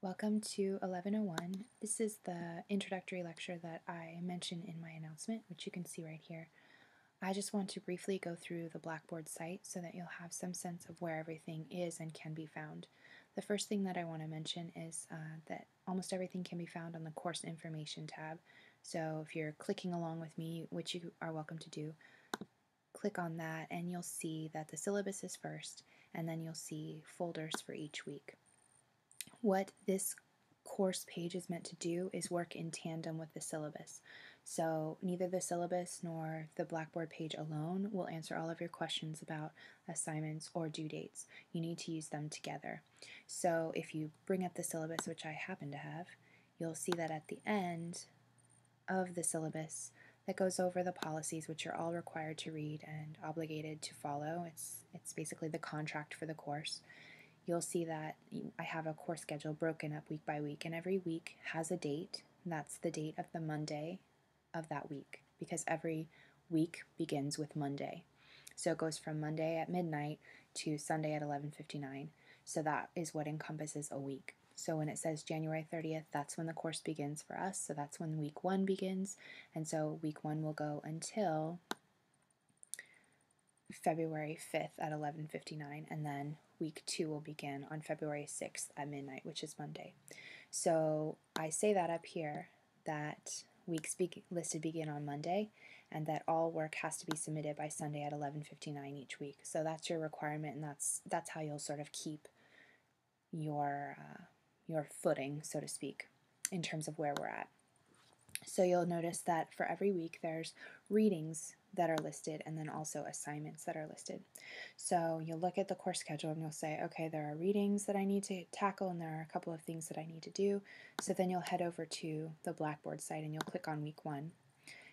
Welcome to 1101. This is the introductory lecture that I mentioned in my announcement, which you can see right here. I just want to briefly go through the Blackboard site so that you'll have some sense of where everything is and can be found. The first thing that I want to mention is that almost everything can be found on the Course Information tab. So if you're clicking along with me, which you are welcome to do, click on that and you'll see that the syllabus is first, and then you'll see folders for each week. What this course page is meant to do is work in tandem with the syllabus. So neither the syllabus nor the Blackboard page alone will answer all of your questions about assignments or due dates. You need to use them together. So if you bring up the syllabus, which I happen to have, you'll see that at the end of the syllabus that goes over the policies, which you're all required to read and obligated to follow. It's basically the contract for the course. You'll see that I have a course schedule broken up week by week, and every week has a date. That's the date of the Monday of that week, because every week begins with Monday. So it goes from Monday at midnight to Sunday at 11:59. So that is what encompasses a week. So when it says January 30th, that's when the course begins for us. So that's when week 1 begins. And so week 1 will go until February 5th at 11:59, and then week 2 will begin on February 6th at midnight, which is Monday. So I say that up here, that weeks listed begin on Monday, and that all work has to be submitted by Sunday at 11:59 each week. So that's your requirement, and that's how you'll sort of keep your footing, so to speak, in terms of where we're at. So you'll notice that for every week there's readings that are listed and then also assignments that are listed. So you'll look at the course schedule and you'll say, okay, there are readings that I need to tackle and there are a couple of things that I need to do. So then you'll head over to the Blackboard site and you'll click on week 1.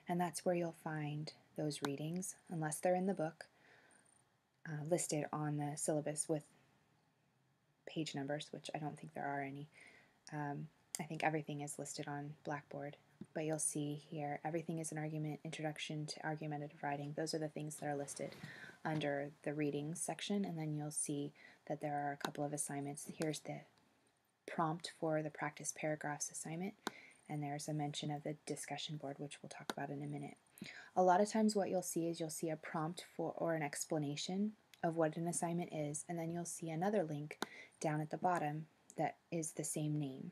And that's where you'll find those readings, unless they're in the book, listed on the syllabus with page numbers, which I don't think there are any. I think everything is listed on Blackboard. But you'll see here, everything is an argument, introduction to argumentative writing. Those are the things that are listed under the readings section, and then you'll see that there are a couple of assignments. Here's the prompt for the practice paragraphs assignment, and there's a mention of the discussion board, which we'll talk about in a minute. A lot of times what you'll see is you'll see a prompt for or an explanation of what an assignment is, and then you'll see another link down at the bottom that is the same name.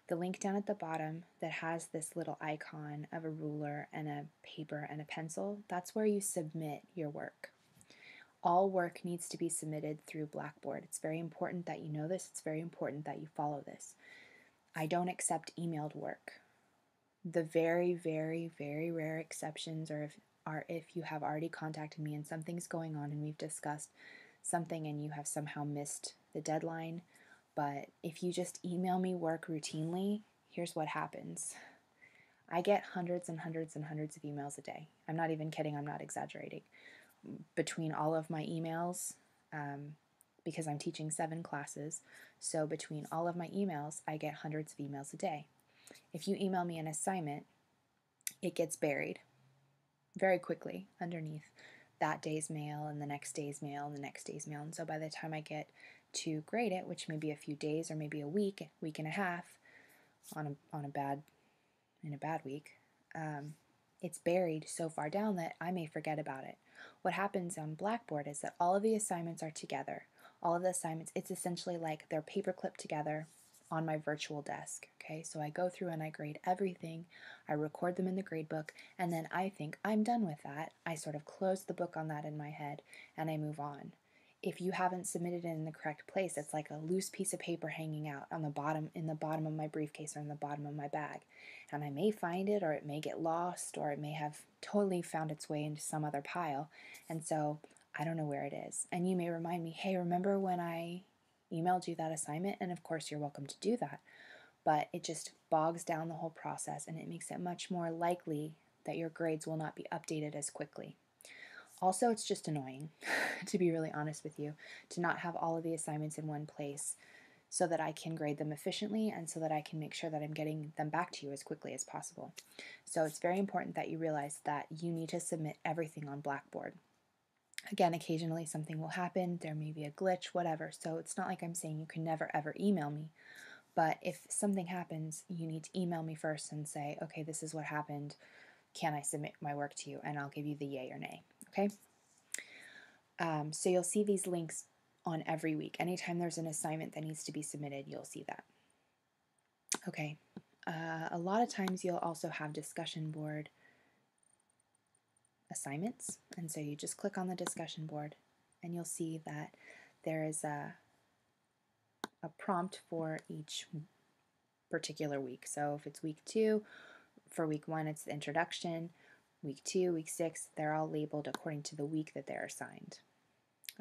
The link down at the bottom that has this little icon of a ruler and a paper and a pencil, that's where you submit your work. All work needs to be submitted through Blackboard. It's very important that you know this. It's very important that you follow this. I don't accept emailed work. The very, very, very rare exceptions are if you have already contacted me and something's going on and we've discussed something and you have somehow missed the deadline. But if you just email me work routinely, here's what happens. I get hundreds and hundreds and hundreds of emails a day. I'm not even kidding, I'm not exaggerating. Between all of my emails, because I'm teaching 7 classes, so between all of my emails, I get hundreds of emails a day. If you email me an assignment, it gets buried very quickly underneath that day's mail and the next day's mail and the next day's mail. And so by the time I get to grade it, which may be a few days or maybe a week and a half in a bad week, it's buried so far down that I may forget about it. What happens on Blackboard is that all of the assignments are together. All of the assignments, it's essentially like they're paper-clipped together on my virtual desk. Okay, so I go through and I grade everything, I record them in the gradebook, and then I think I'm done with that. I sort of close the book on that in my head and I move on. If you haven't submitted it in the correct place, it's like a loose piece of paper hanging out on the bottom, in the bottom of my briefcase or in the bottom of my bag. And I may find it, or it may get lost, or it may have totally found its way into some other pile. And so I don't know where it is. And you may remind me, hey, remember when I emailed you that assignment? And of course you're welcome to do that. But it just bogs down the whole process, and it makes it much more likely that your grades will not be updated as quickly. Also, it's just annoying, to be really honest with you, to not have all of the assignments in one place so that I can grade them efficiently and so that I can make sure that I'm getting them back to you as quickly as possible. So it's very important that you realize that you need to submit everything on Blackboard. Again, occasionally something will happen, there may be a glitch, whatever, so it's not like I'm saying you can never ever email me, But if something happens, you need to email me first and say, okay, this is what happened. Can I submit my work to you? And I'll give you the yay or nay, okay? So you'll see these links on every week. Anytime there's an assignment that needs to be submitted, you'll see that. Okay. A lot of times you'll also have discussion board assignments. And so you just click on the discussion board and you'll see that there is a prompt for each particular week. So if it's week 2, for week 1 it's the introduction, week 2, week 6, they're all labeled according to the week that they're assigned.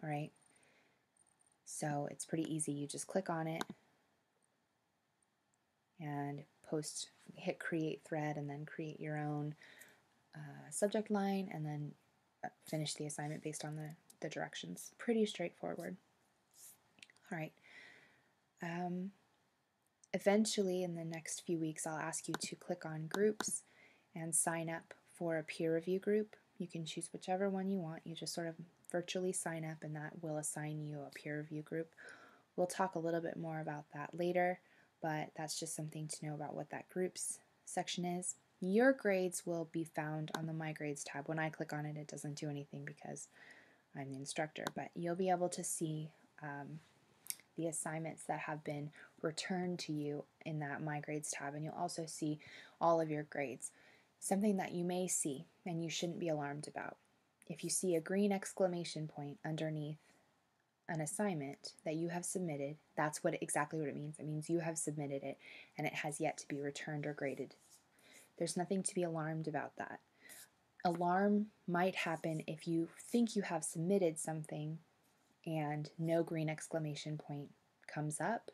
All right. So it's pretty easy. You just click on it and post, hit create thread, and then create your own subject line, and then finish the assignment based on the directions. Pretty straightforward. All right. Eventually, in the next few weeks, I'll ask you to click on groups and sign up for a peer review group. You can choose whichever one you want. You just sort of virtually sign up, and that will assign you a peer review group. We'll talk a little bit more about that later, but that's just something to know about what that groups section is. Your grades will be found on the My Grades tab. When I click on it, it doesn't do anything because I'm the instructor, but you'll be able to see the assignments that have been returned to you in that My Grades tab, and you'll also see all of your grades. Something that you may see and you shouldn't be alarmed about. If you see a green exclamation point underneath an assignment that you have submitted, that's exactly what it means. It means you have submitted it and it has yet to be returned or graded. There's nothing to be alarmed about that. Alarm might happen if you think you have submitted something and no green exclamation point comes up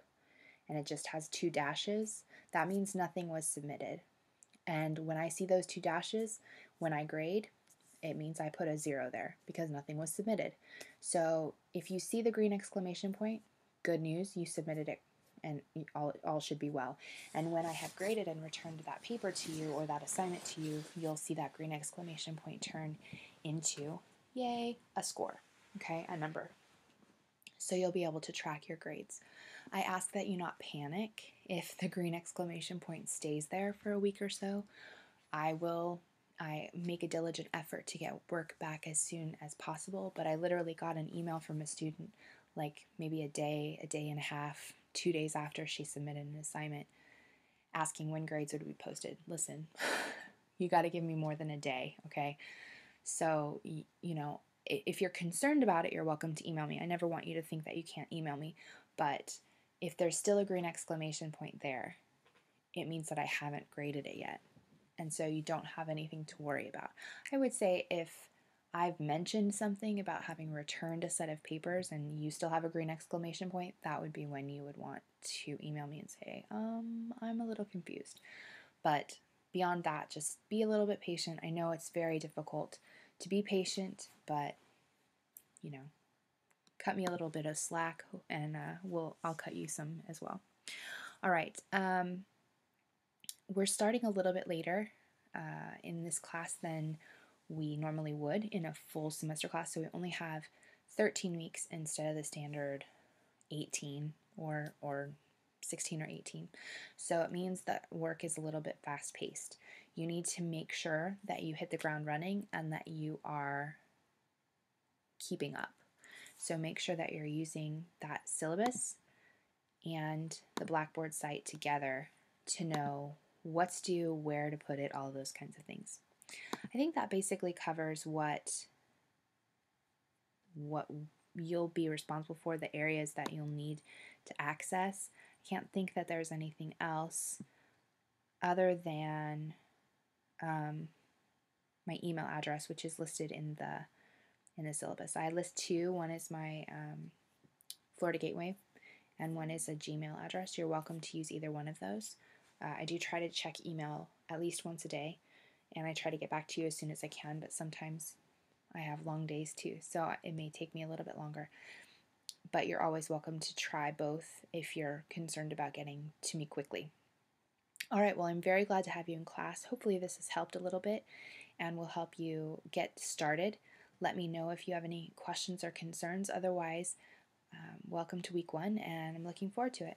and it just has 2 dashes. That means nothing was submitted. And when I see those 2 dashes, when I grade, it means I put a 0 there because nothing was submitted. So if you see the green exclamation point, good news, you submitted it and all should be well. And when I have graded and returned that paper to you or that assignment to you, you'll see that green exclamation point turn into, yay, a score, okay, a number. So you'll be able to track your grades. I ask that you not panic if the green exclamation point stays there for a week or so. I make a diligent effort to get work back as soon as possible, but I literally got an email from a student like maybe a day and a half, 2 days after she submitted an assignment asking when grades would be posted. Listen, you got to give me more than a day, okay? So, you know, if you're concerned about it, you're welcome to email me. I never want you to think that you can't email me, but if there's still a green exclamation point there, it means that I haven't graded it yet. And so you don't have anything to worry about. I would say if I've mentioned something about having returned a set of papers and you still have a green exclamation point, that would be when you would want to email me and say, I'm a little confused. But beyond that, just be a little bit patient. I know it's very difficult to be patient, but, you know, cut me a little bit of slack and I'll cut you some as well. All right. We're starting a little bit later in this class than we normally would in a full semester class, so we only have 13 weeks instead of the standard 18 or 16 or 18. So it means that work is a little bit fast-paced. You need to make sure that you hit the ground running and that you are keeping up. So make sure that you're using that syllabus and the Blackboard site together to know what's due, where to put it, all of those kinds of things. I think that basically covers what you'll be responsible for, the areas that you'll need to access. I can't think that there's anything else other than my email address, which is listed in the syllabus. I list 2. One is my Florida Gateway, and one is a Gmail address. You're welcome to use either one of those. I do try to check email at least once a day, and I try to get back to you as soon as I can, but sometimes I have long days too, so it may take me a little bit longer. But you're always welcome to try both if you're concerned about getting to me quickly. All right, well, I'm very glad to have you in class. Hopefully this has helped a little bit and will help you get started. Let me know if you have any questions or concerns. Otherwise, welcome to week 1, and I'm looking forward to it.